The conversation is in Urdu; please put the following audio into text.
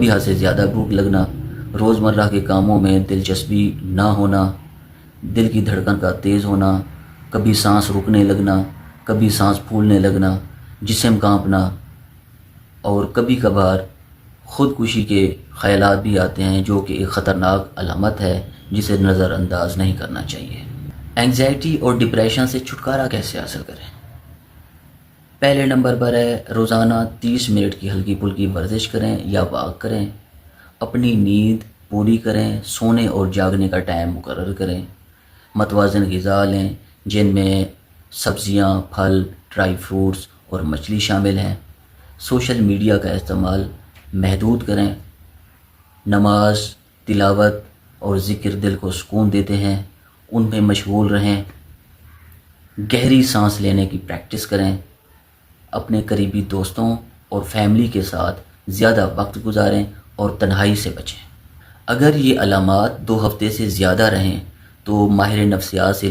کبھی حد سے زیادہ بھوک لگنا، روزمرہ کے کاموں میں دلچسپی نہ ہونا، دل کی دھڑکن کا تیز ہونا، کبھی سانس رکنے لگنا، کبھی سانس پھولنے لگنا، جسم کانپنا، اور کبھی کبھار خودکشی کے خیالات بھی آتے ہیں، جو کہ ایک خطرناک علامت ہے جسے نظر انداز نہیں کرنا چاہیے۔ اینگزائٹی اور ڈپریشن سے چھٹکارا کیسے حاصل کریں؟ پہلے نمبر پر ہے روزانہ 30 منٹ کی ہلکی پھلکی ورزش کریں یا واک کریں، اپنی نیند پوری کریں، سونے اور جاگنے کا ٹائم مقرر کریں، متوازن غذا لیں جن میں سبزیاں، پھل، ڈرائی فروٹس اور مچھلی شامل ہیں، سوشل میڈیا کا استعمال محدود کریں، نماز، تلاوت اور ذکر دل کو سکون دیتے ہیں، ان میں مشغول رہیں، گہری سانس لینے کی پریکٹس کریں، اپنے قریبی دوستوں اور فیملی کے ساتھ زیادہ وقت گزاریں اور تنہائی سے بچیں۔ اگر یہ علامات 2 ہفتے سے زیادہ رہیں تو ماہر نفسیات سے